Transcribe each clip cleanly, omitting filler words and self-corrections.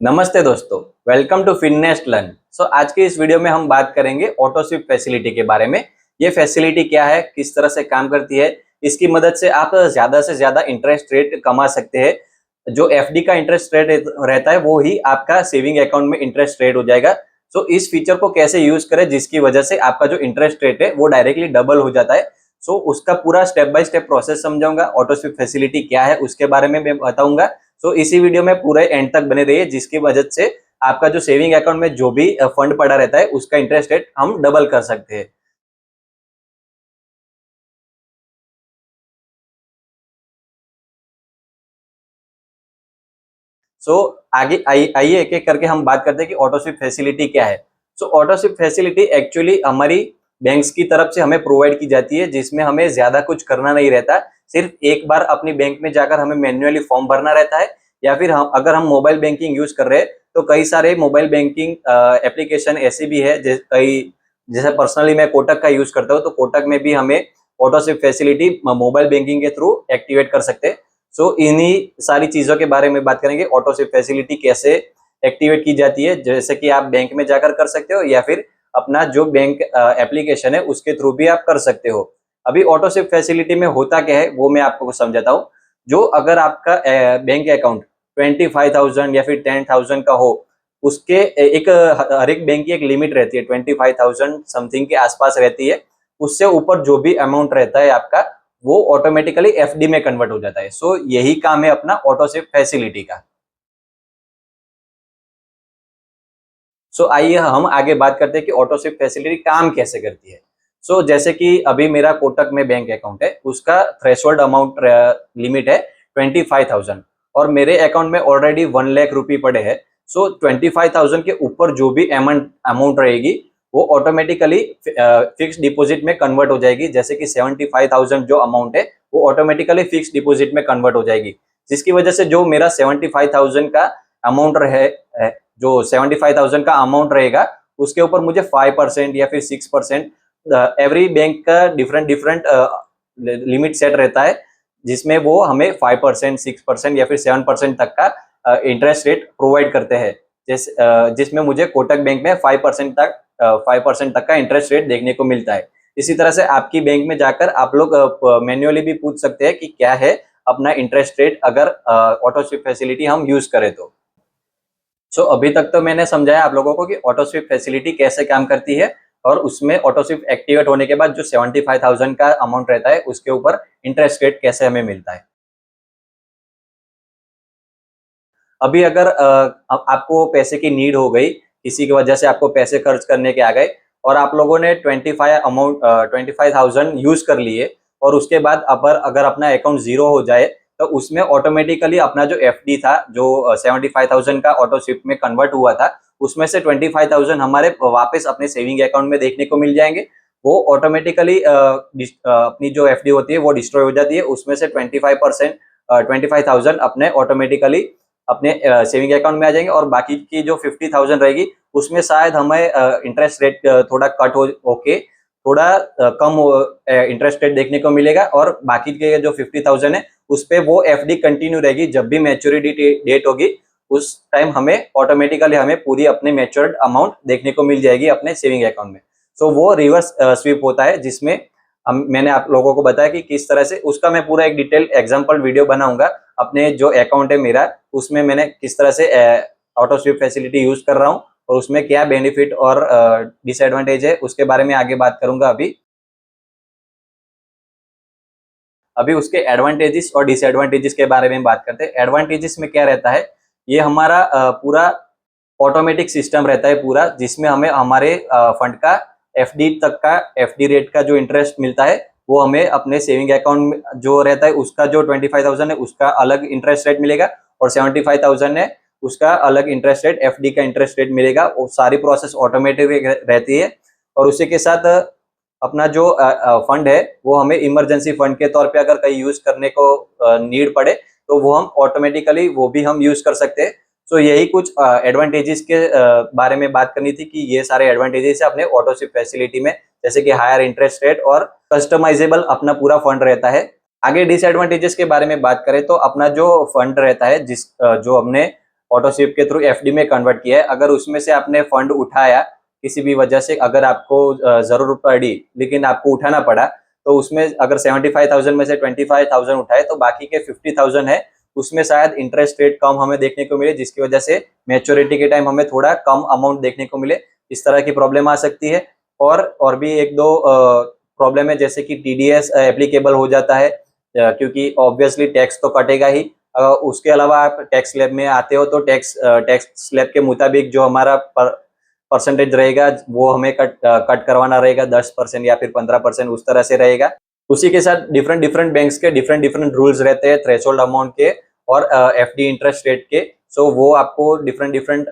नमस्ते दोस्तों, welcome to फिननेस्ट learn. आज की इस वीडियो में हम बात करेंगे ऑटो स्विप फैसिलिटी के बारे में। ये फैसिलिटी क्या है, किस तरह से काम करती है, इसकी मदद से आप ज़्यादा से ज़्यादा इंटरेस्ट रेट कमा सकते हैं। जो एफडी का इंटरेस्ट रेट रहता है वो ही आपका सेविंग अकाउंट में इंटरेस्ट रेट हो जाएगा। इस फीचर को कैसे यूज करें जिसकी वजह से आपका जो इंटरेस्ट रेट है वो डायरेक्टली डबल हो जाता है। उसका पूरा स्टेप बाय स्टेप प्रोसेस समझाऊंगा। ऑटो स्विप फैसिलिटी क्या है उसके बारे में मैं बताऊंगा। इसी वीडियो में पूरे एंड तक बने रहिए, जिसकी वजह से आपका जो सेविंग अकाउंट में जो भी फंड पड़ा रहता है उसका इंटरेस्ट रेट हम डबल कर सकते हैं। सो आगे आइए एक एक करके हम बात करते हैं कि ऑटो स्विप फैसिलिटी क्या है। ऑटो स्विप फैसिलिटी एक्चुअली हमारी बैंक्स की तरफ से हमें प्रोवाइड की जाती है, जिसमें हमें ज्यादा कुछ करना नहीं रहता। सिर्फ एक बार अपनी बैंक में जाकर हमें मैन्युअली फॉर्म भरना रहता है, या फिर हम अगर हम मोबाइल बैंकिंग यूज कर रहे हैं तो कई सारे मोबाइल बैंकिंग एप्लीकेशन ऐसे भी है। जैसे पर्सनली मैं कोटक का यूज करता हूँ, तो कोटक में भी हमें auto sweep facility mobile banking के थ्रू एक्टिवेट कर सकते हैं। इन्हीं सारी चीजों के बारे में बात करेंगे। ऑटो स्विप फैसिलिटी कैसे एक्टिवेट की जाती है, जैसे कि आप बैंक में जाकर कर सकते हो, या फिर अपना जो बैंक एप्लीकेशन है उसके थ्रू भी आप कर सकते हो। अभी ऑटो स्विप फैसिलिटी में होता क्या है वो मैं आपको समझाता हूँ। जो अगर आपका बैंक अकाउंट 25,000 या फिर 10,000 का हो, उसके एक हर एक बैंक की एक लिमिट रहती है, 25,000 समथिंग के आसपास रहती है। उससे ऊपर जो भी अमाउंट रहता है आपका, वो ऑटोमेटिकली एफडी में कन्वर्ट हो जाता है। यही काम है अपना ऑटो स्विप फैसिलिटी का। आइए हम आगे बात करते हैं कि ऑटो स्विप फैसिलिटी काम कैसे करती है। जैसे कि अभी मेरा कोटक में बैंक अकाउंट है, उसका थ्रेशोल्ड अमाउंट लिमिट है 25,000, और मेरे अकाउंट में ऑलरेडी 1 लाख रुपए पड़े हैं। 25,000 के ऊपर जो भी अमाउंट अमाउंट रहेगी वो ऑटोमेटिकली फिक्स डिपॉजिट में कन्वर्ट हो जाएगी। जैसे कि 75,000 जो अमाउंट है वो ऑटोमेटिकली फिक्स डिपॉजिट में कन्वर्ट हो जाएगी, जिसकी वजह से जो मेरा 75,000 का अमाउंट रहे, जो 75,000 का अमाउंट रहेगा उसके ऊपर मुझे 5% या फिर 6%, एवरी बैंक का डिफरेंट डिफरेंट लिमिट सेट रहता है, जिसमें वो हमें 5%, 6% या फिर 7% तक का इंटरेस्ट रेट प्रोवाइड करते हैं। जिसमें मुझे कोटक बैंक में 5% तक का इंटरेस्ट रेट देखने को मिलता है। इसी तरह से आपकी बैंक में जाकर आप लोग मैन्युअली भी पूछ सकते हैं कि क्या है अपना इंटरेस्ट रेट, अगर ऑटो स्विप फैसिलिटी हम यूज करें तो। अभी तक तो मैंने समझाया आप लोगों को कि ऑटो स्विप फैसिलिटी कैसे काम करती है, और उसमें ऑटो स्विप एक्टिवेट होने के बाद जो 75,000 का अमाउंट रहता है उसके ऊपर इंटरेस्ट रेट कैसे हमें मिलता है। अभी अगर आपको पैसे की नीड हो गई, किसी की वजह से आपको पैसे खर्च करने के आ गए, और आप लोगों ने 25,000 यूज कर लिए, और उसके बाद अगर अपना अकाउंट जीरो हो जाए तो उसमें ऑटोमेटिकली अपना जो एफडी था, जो 75,000 का ऑटो स्विप में कन्वर्ट हुआ था, उसमें से 25,000 हमारे वापस अपने सेविंग अकाउंट में देखने को मिल जाएंगे। वो ऑटोमेटिकली अपनी जो एफडी होती है वो डिस्ट्रॉय हो जाती है। उसमें से 25,000 अपने ऑटोमेटिकली अपने सेविंग अकाउंट में आ जाएंगे, और बाकी की जो 50,000 रहेगी उसमें शायद हमें इंटरेस्ट रेट थोड़ा कट होके थोड़ा कम इंटरेस्ट रेट देखने को मिलेगा, और बाकी के जो 50,000 है उस पर वो एफडी कंटिन्यू रहेगी। जब भी मैच्योरिटी डेट होगी उस टाइम हमें ऑटोमेटिकली हमें पूरी अपनी मैच्योर्ड अमाउंट देखने को मिल जाएगी अपने सेविंग अकाउंट में। वो रिवर्स स्वीप होता है, जिसमें मैंने आप लोगों को बताया कि किस तरह से उसका मैं पूरा एक डिटेल एग्जांपल वीडियो बनाऊंगा। अपने जो अकाउंट है मेरा, उसमें मैंने किस तरह से ऑटो स्विप फैसिलिटी यूज कर रहा हूँ, और उसमें क्या बेनिफिट और डिसएडवांटेज है उसके बारे में आगे बात करूंगा। अभी उसके एडवांटेजेस और डिसएडवांटेजेस के बारे में बात करते हैं। एडवांटेजेस में क्या रहता है, ये हमारा पूरा ऑटोमेटिक सिस्टम रहता है पूरा, जिसमें हमें हमारे फंड का एफडी तक का एफडी रेट का जो इंटरेस्ट मिलता है वो हमें अपने सेविंग अकाउंट में जो रहता है उसका जो 25,000 है उसका अलग इंटरेस्ट रेट मिलेगा, और 75,000 है उसका अलग इंटरेस्ट रेट, एफडी का इंटरेस्ट रेट मिलेगा। वो सारी प्रोसेस ऑटोमेटिक रहती है। और उसी के साथ अपना जो फंड है वो हमें इमरजेंसी फंड के तौर पे अगर कहीं यूज करने को नीड पड़े तो वो हम ऑटोमेटिकली वो भी हम यूज कर सकते हैं। यही कुछ एडवांटेजेस के बारे में बात करनी थी, कि ये सारे एडवांटेजेस है अपने ऑटो स्विप फैसिलिटी में, जैसे कि हायर इंटरेस्ट रेट और कस्टमाइजेबल अपना पूरा फंड रहता है। आगे डिसएडवांटेजेस के बारे में बात करें तो अपना जो फंड रहता है जो हमने ऑटो स्विप के थ्रू एफडी में कन्वर्ट किया है। अगर उसमें से आपने फंड उठाया किसी भी वजह से, अगर आपको जरूरत पड़ी लेकिन आपको उठाना पड़ा, तो उसमें अगर 75,000 में से 25,000 उठाए तो बाकी के 50,000 है उसमें शायद इंटरेस्ट रेट कम हमें देखने को मिले, जिसकी वजह से मैच्योरिटी के टाइम हमें थोड़ा कम अमाउंट देखने को मिले। इस तरह की प्रॉब्लम आ सकती है। और भी एक दो प्रॉब्लम है, जैसे कि टीडीएस एप्लीकेबल हो जाता है, क्योंकि ऑब्वियसली टैक्स तो कटेगा ही। उसके अलावा आप टैक्स स्लैब में आते हो तो टैक्स स्लैब के मुताबिक जो हमारा परसेंटेज रहेगा वो हमें कट करवाना रहेगा, 10% या फिर 15%, उस तरह से रहेगा। उसी के साथ डिफरेंट डिफरेंट बैंक्स के डिफरेंट डिफरेंट रूल्स रहते हैं थ्रेशोल्ड अमाउंट के और एफडी इंटरेस्ट रेट के। सो वो आपको डिफरेंट डिफरेंट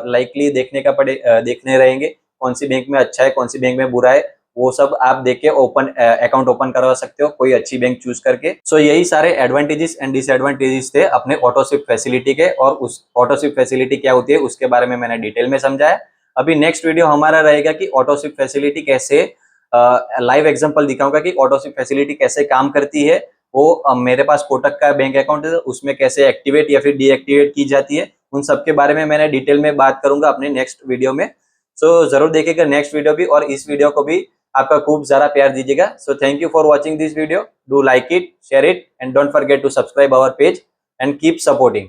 लाइकली देखने रहेंगे, कौन सी बैंक में अच्छा है, कौन सी बैंक में बुरा है, वो सब आप देख के अकाउंट ओपन करवा सकते हो कोई अच्छी बैंक चूज करके। सो यही सारे एडवांटेजेस एंड डिसएडवांटेजेस थे अपने ऑटो स्विप फैसिलिटी के, और उस ऑटो स्विप फैसिलिटी क्या होती है उसके बारे में मैंने डिटेल में समझाया। अभी नेक्स्ट वीडियो हमारा रहेगा कि ऑटो स्विप फैसिलिटी कैसे, लाइव एग्जांपल दिखाऊंगा कि ऑटो स्विप फैसिलिटी कैसे काम करती है। वो मेरे पास कोटक का बैंक अकाउंट है, उसमें कैसे एक्टिवेट या फिर डीएक्टिवेट की जाती है, उन सब के बारे में मैंने डिटेल में बात करूंगा अपने नेक्स्ट वीडियो में। सो जरूर देखिएगा नेक्स्ट वीडियो भी, और इस वीडियो को भी आपका खूब सारा प्यार दीजिएगा। So thank you for watching this video, do like it, share it, and don't forget to subscribe our page and keep supporting.